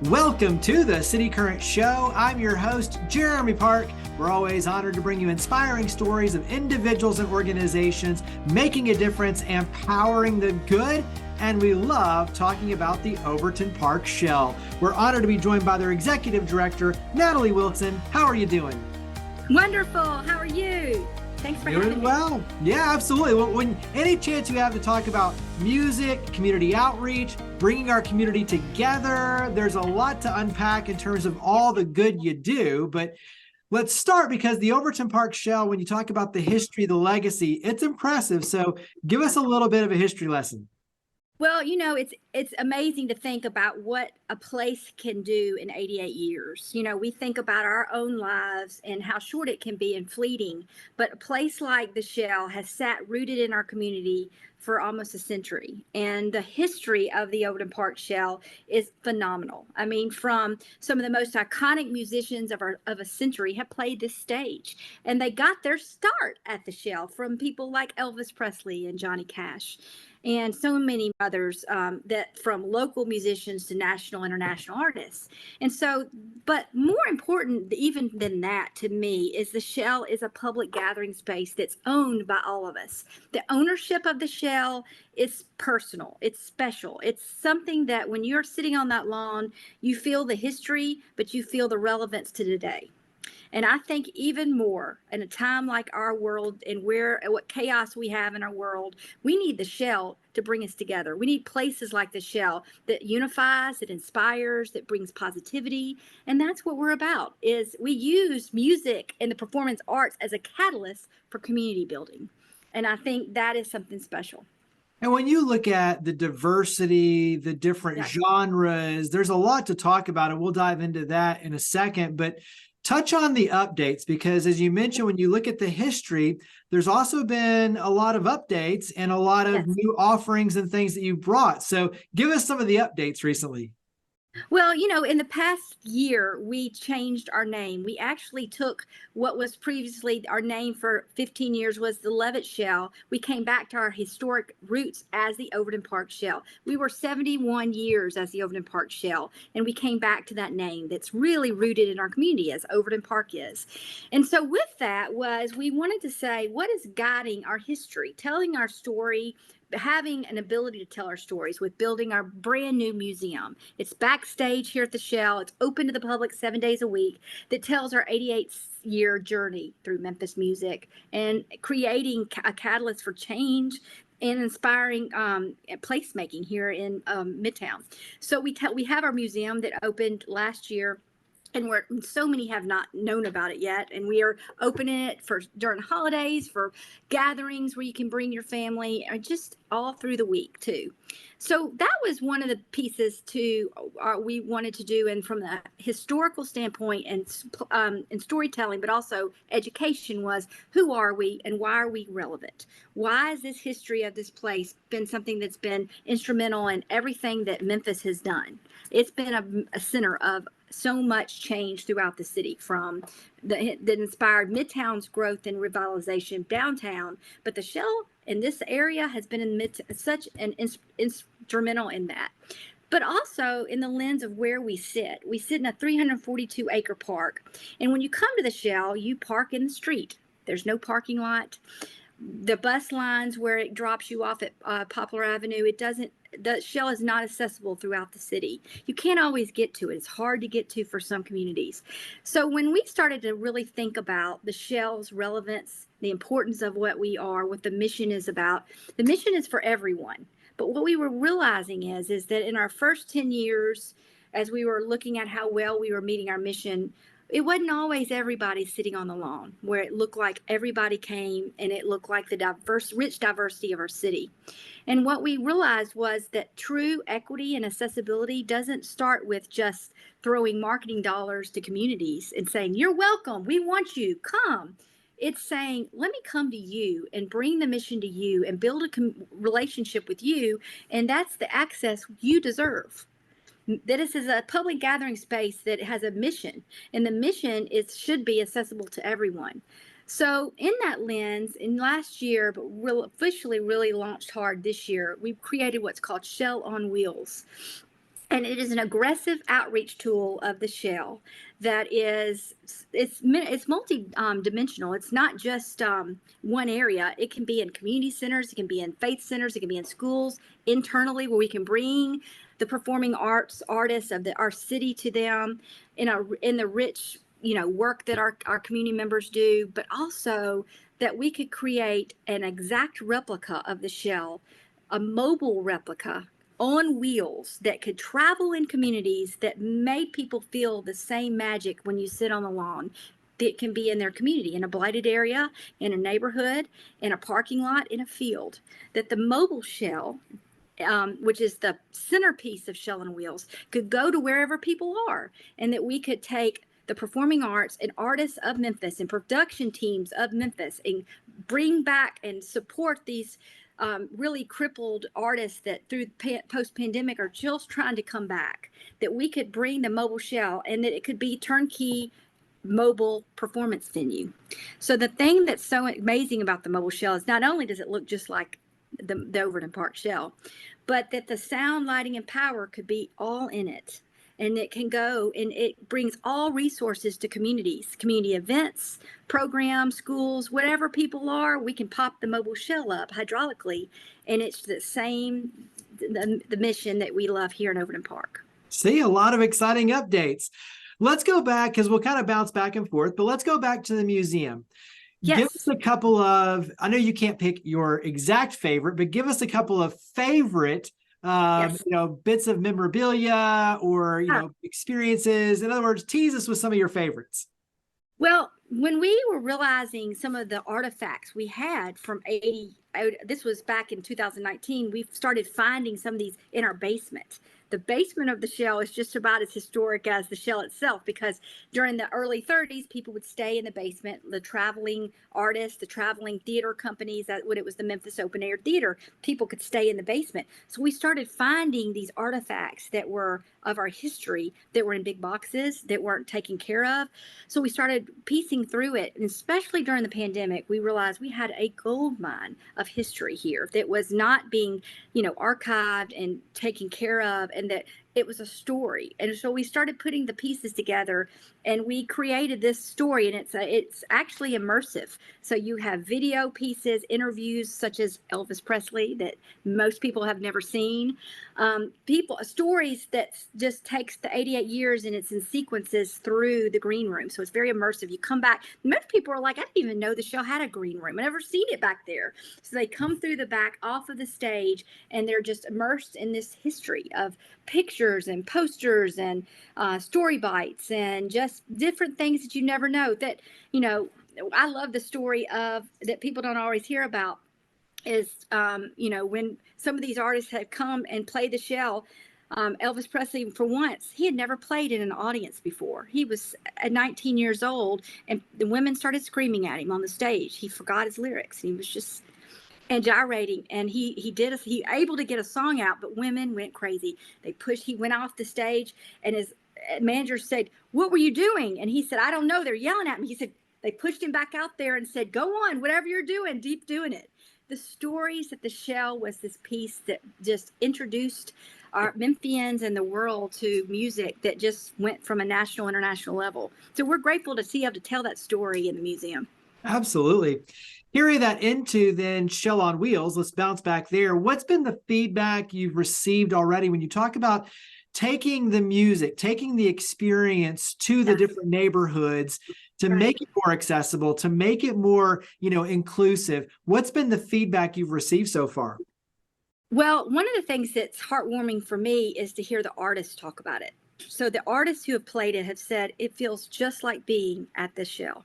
Welcome to the City Current Show. I'm your host, Jeremy Park. We're always honored to bring you inspiring stories of individuals and organizations making a difference and powering the good. And we love talking about the Overton Park Shell. We're honored to be joined by their executive director, Natalie Wilson. How are you doing? Wonderful. How are you? Thanks for having me. Doing well. Yeah, absolutely. When any chance you have to talk about music, community outreach, bringing our community together, there's a lot to unpack in terms of all the good you do. But let's start because the Overton Park Shell, when you talk about the history, the legacy, it's impressive. So give us a little bit of a history lesson. Well, it's amazing to think about what a place can do in 88 years. We think about our own lives and how short it can be and fleeting, but a place like the Shell has sat rooted in our community for almost a century. And the history of the Overton Park Shell is phenomenal. I mean, from some of the most iconic musicians of a century have played this stage, and they got their start at the Shell from people like Elvis Presley and Johnny Cash, and so many others, that from local musicians to national, international artists. And so, but more important even than that to me is the Shell is a public gathering space that's owned by all of us. The ownership of the Shell is personal. It's special. It's something that when you're sitting on that lawn, you feel the history, but you feel the relevance to today. And I think even more in a time like our world and what chaos we have in our world, we need the Shell to bring us together. We need places like the Shell that unifies, that inspires, that brings positivity. And that's what we're about, is we use music and the performance arts as a catalyst for community building. And I think that is something special. And when you look at the diversity, the different genres, there's a lot to talk about, and we'll dive into that in a second. But touch on the updates, because as you mentioned, when you look at the history, there's also been a lot of updates and a lot of new offerings and things that you brought. So give us some of the updates recently. Well, in the past year, we changed our name. We actually took what was previously our name for 15 years was the Levitt Shell. We came back to our historic roots as the Overton Park Shell. We were 71 years as the Overton Park Shell, and we came back to that name that's really rooted in our community, as Overton Park is. And so with that we wanted to say, what is guiding our history, telling our story, having an ability to tell our stories with building our brand new museum. It's backstage here at the Shell. It's open to the public 7 days a week, that tells our 88-year journey through Memphis music and creating a catalyst for change and inspiring placemaking here in Midtown. So we have our museum that opened last year, and so many have not known about it yet. And we are opening it during holidays, for gatherings where you can bring your family, or just all through the week too. So that was one of the pieces we wanted to do, and from the historical standpoint and storytelling, but also education, was who are we and why are we relevant? Why has this history of this place been something that's been instrumental in everything that Memphis has done? It's been a center of so much change throughout the city, from that inspired Midtown's growth and revitalization downtown. But the Shell in this area has been such an instrumental in that. But also in the lens of where we sit. We sit in a 342-acre park. And when you come to the Shell, you park in the street. There's no parking lot. The bus lines where it drops you off at Poplar Avenue, the Shell is not accessible throughout the city. You can't always get to it. It's hard to get to for some communities. So when we started to really think about the Shell's relevance, the importance of what we are, what the mission is about, the mission is for everyone. But what we were realizing is that in our first 10 years, as we were looking at how well we were meeting our mission, it wasn't always everybody sitting on the lawn, where it looked like everybody came and it looked like the rich diversity of our city. And what we realized was that true equity and accessibility doesn't start with just throwing marketing dollars to communities and saying, you're welcome, we want you, come. It's saying, let me come to you and bring the mission to you and build a relationship with you. And that's the access you deserve. That this is a public gathering space that has a mission, and the mission should be accessible to everyone. So in that lens, in last year, but we'll officially really launched hard this year, we've created what's called Shell on Wheels. And it is an aggressive outreach tool of the shell that is it's multi-dimensional. It's not just one area. It can be in community centers, it can be in faith centers, it can be in schools, internally, where we can bring the performing arts artists of our city to them in the rich, work that our community members do, but also that we could create an exact replica of the shell, a mobile replica on wheels that could travel in communities that made people feel the same magic when you sit on the lawn. It can be in their community, in a blighted area, in a neighborhood, in a parking lot, in a field. That the mobile shell, which is the centerpiece of Shell on Wheels, could go to wherever people are, and that we could take the performing arts and artists of Memphis and production teams of Memphis and bring back and support these really crippled artists that through post-pandemic are just trying to come back, that we could bring the mobile shell and that it could be turnkey mobile performance venue. So the thing that's so amazing about the mobile shell is not only does it look just like the Overton Park Shell, but that the sound, lighting, and power could be all in it. And it can go and it brings all resources to communities, community events, programs, schools, whatever people are, we can pop the mobile shell up hydraulically. And it's the same, the mission that we love here in Overton Park. See, a lot of exciting updates. Let's go back because we'll kind of bounce back and forth, but let's go back to the museum. Yes. Give us a couple of, I know you can't pick your exact favorite, but give us a couple of favorite Yes. bits of memorabilia or, experiences. In other words, tease us with some of your favorites. Well, when we were realizing some of the artifacts we had from 80, this was back in 2019, we started finding some of these in our basement. The basement of the shell is just about as historic as the shell itself, because during the early 30s, people would stay in the basement. The traveling artists, the traveling theater companies, when it was the Memphis Open Air Theater, people could stay in the basement. So we started finding these artifacts that were of our history that were in big boxes that weren't taken care of. So we started piecing through it. And especially during the pandemic, we realized we had a gold mine of history here that was not being, archived and taken care of, and that it was a story. And so we started putting the pieces together and we created this story, and it's actually immersive. So you have video pieces, interviews such as Elvis Presley that most people have never seen, stories that just takes the 88 years and it's in sequences through the green room. So it's very immersive. You come back, most people are like, I didn't even know the show had a green room. I never seen it back there. So they come through the back off of the stage and they're just immersed in this history of pictures and posters and story bites and just different things that you never know. That, I love the story of that people don't always hear about is, when some of these artists had come and played the shell, Elvis Presley, for once, he had never played in an audience before. He was 19 years old, and the women started screaming at him on the stage. He forgot his lyrics. He was just and gyrating, and he able to get a song out, but women went crazy. He went off the stage, and his manager said, "What were you doing?" And he said, "I don't know, they're yelling at me." He said they pushed him back out there and said, "Go on, whatever you're doing, keep doing it." The stories that the shell was this piece that just introduced our Memphians and the world to music that just went from a national, international level. So we're grateful to able to tell that story in the museum. Absolutely. Carry that into then Shell on Wheels. Let's bounce back there. What's been the feedback you've received already when you talk about taking the music, taking the experience to the different neighborhoods to make it more accessible, to make it more, inclusive? What's been the feedback you've received so far? Well, one of the things that's heartwarming for me is to hear the artists talk about it. So the artists who have played it have said it feels just like being at the Shell.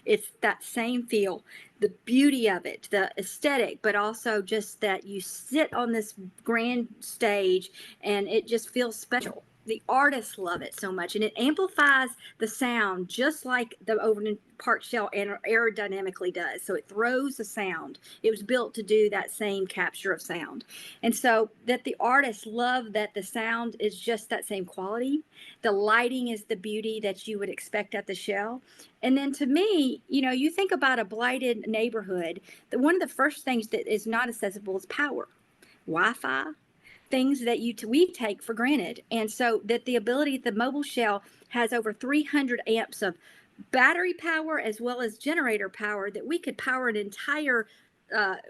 It's that same feel, the beauty of it, the aesthetic, but also just that you sit on this grand stage and it just feels special. The artists love it so much, and it amplifies the sound just like the Overton Park Shell aerodynamically does. So it throws the sound. It was built to do that same capture of sound. And so that the artists love that the sound is just that same quality. The lighting is the beauty that you would expect at the Shell. And then to me, you think about a blighted neighborhood, that one of the first things that is not accessible is power, Wi-Fi, things that we take for granted. And so that the ability, the mobile shell has over 300 amps of battery power as well as generator power, that we could power an entire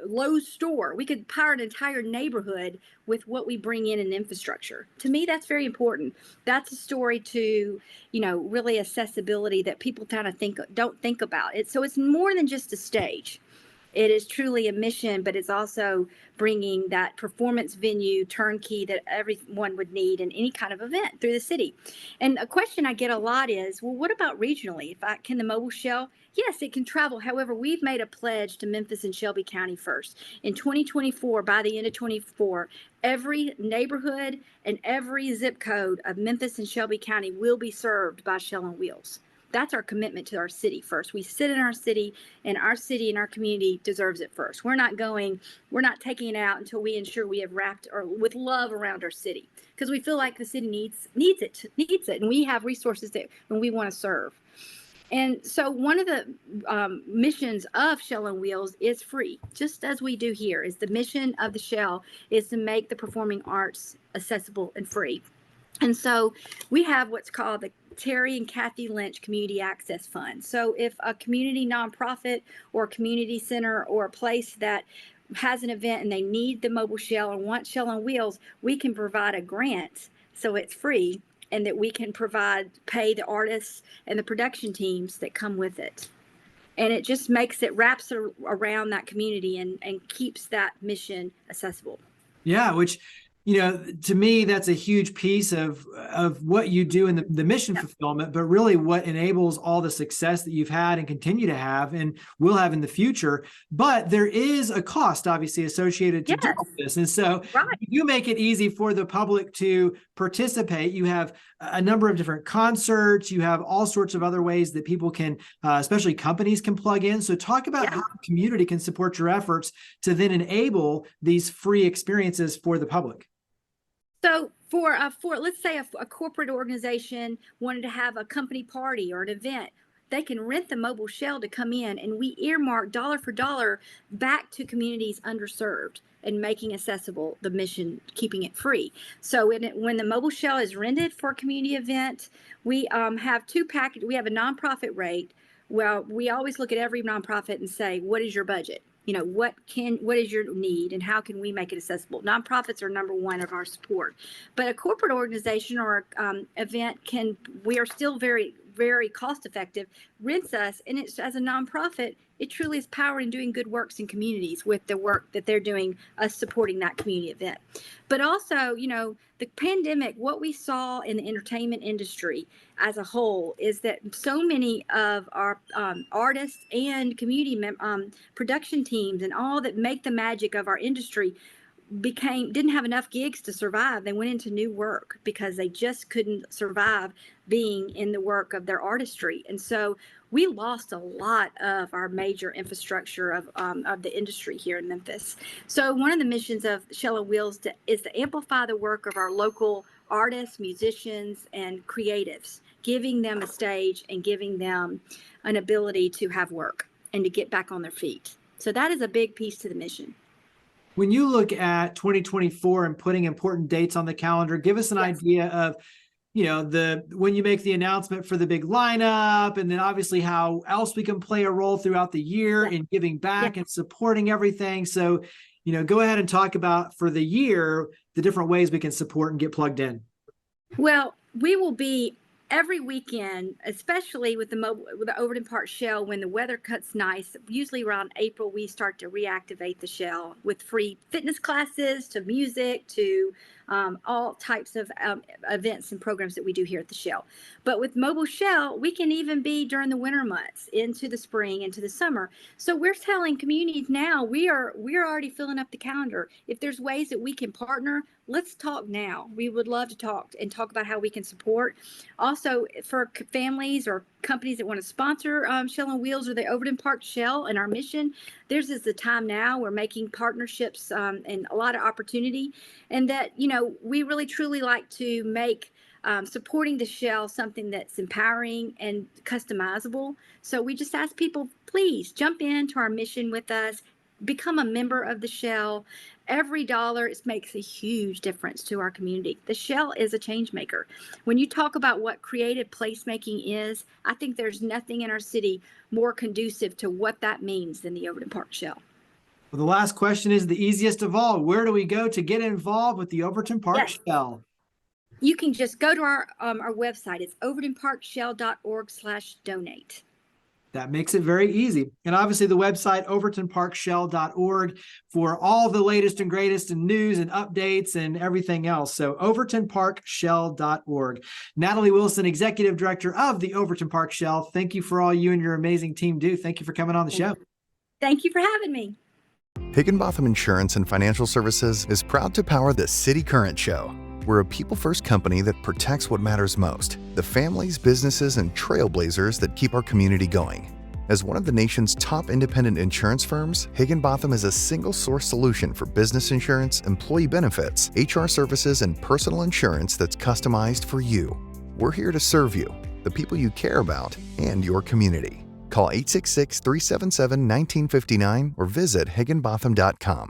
Lowe's store. We could power an entire neighborhood with what we bring in infrastructure. To me, that's very important. That's a story to, really accessibility that people kind of don't think about it. So it's more than just a stage. It is truly a mission, but it's also bringing that performance venue turnkey that everyone would need in any kind of event through the city. And a question I get a lot is, well, what about regionally? Can the mobile shell? Yes, it can travel. However, we've made a pledge to Memphis and Shelby County first. In 2024, by the end of 24, every neighborhood and every zip code of Memphis and Shelby County will be served by Shell on Wheels. That's our commitment to our city first. We sit in our city and our community deserves it first. We're not taking it out until we ensure we have wrapped or with love around our city, because we feel like the city needs it, and we have resources that when we want to serve. And so one of the missions of Shell on Wheels is free, just as we do here. Is the mission of the Shell is to make the performing arts accessible and free. And so we have what's called the Terry and Kathy Lynch Community Access Fund. So if a community nonprofit or community center or a place that has an event and they need the mobile shell and want Shell on Wheels, we can provide a grant so it's free, and that we can pay the artists and the production teams that come with it. And it just wraps around that community and keeps that mission accessible. Yeah, which, to me, that's a huge piece of what you do in the mission fulfillment, but really what enables all the success that you've had and continue to have and will have in the future. But there is a cost, obviously, associated to do this. And so you make it easy for the public to participate. You have a number of different concerts. You have all sorts of other ways that people can, especially companies, can plug in. So talk about how the community can support your efforts to then enable these free experiences for the public. So for let's say a corporate organization wanted to have a company party or an event, they can rent the mobile shell to come in, and we earmark dollar for dollar back to communities underserved and making accessible the mission, keeping it free. So when the mobile shell is rented for a community event, we have two packages. We have a nonprofit rate. Well, we always look at every nonprofit and say, what is your budget? What is your need and how can we make it accessible? Nonprofits are number one of our support, but a corporate organization or event we are still very, very cost effective, rents us, and it's, as a nonprofit, it truly is powering doing good works in communities with the work that they're doing, us supporting that community event. But also, the pandemic, what we saw in the entertainment industry as a whole is that so many of our artists and community production teams and all that make the magic of our industry didn't have enough gigs to survive. They went into new work because they just couldn't survive being in the work of their artistry. And so we lost a lot of our major infrastructure of the industry here in Memphis. So one of the missions of Shell on Wheels is to amplify the work of our local artists, musicians, and creatives, giving them a stage and giving them an ability to have work and to get back on their feet. So that is a big piece to the mission. When you look at 2024 and putting important dates on the calendar, give us an idea of, when you make the announcement for the big lineup, and then obviously how else we can play a role throughout the year in giving back and supporting everything. So, go ahead and talk about for the year, the different ways we can support and get plugged in. Well, we will be every weekend, especially with the Overton Park Shell, when the weather cuts nice. Usually around April, we start to reactivate the Shell with free fitness classes, to music, to all types of events and programs that we do here at the Shell. But with mobile Shell, we can even be during the winter months, into the spring, into the summer. So we're telling communities now, we're already filling up the calendar. If there's ways that we can partner, let's talk now. We would love to talk about how we can support. Also, for families or companies that want to sponsor Shell on Wheels or the Overton Park Shell and our mission, there's the time now. We're making partnerships and a lot of opportunity. And that, we really truly like to make supporting the Shell something that's empowering and customizable. So we just ask people, please jump into our mission with us. become a member of the Shell. Every dollar makes a huge difference to our community. The Shell is a change maker. When you talk about what creative placemaking is, I think there's nothing in our city more conducive to what that means than the Overton Park Shell. Well, the last question is the easiest of all. Where do we go to get involved with the Overton Park Shell? You can just go to our website. It's overtonparkshell.org/donate. That makes it very easy. And obviously the website, overtonparkshell.org, for all the latest and greatest in news and updates and everything else. So overtonparkshell.org. Natalie Wilson, Executive Director of the Overton Park Shell, thank you for all you and your amazing team do. Thank you for coming on the show. Thank you for having me. Higginbotham Insurance and Financial Services is proud to power the City Current Show. We're a people-first company that protects what matters most, the families, businesses, and trailblazers that keep our community going. As one of the nation's top independent insurance firms, Higginbotham is a single-source solution for business insurance, employee benefits, HR services, and personal insurance that's customized for you. We're here to serve you, the people you care about, and your community. Call 866-377-1959 or visit higginbotham.com.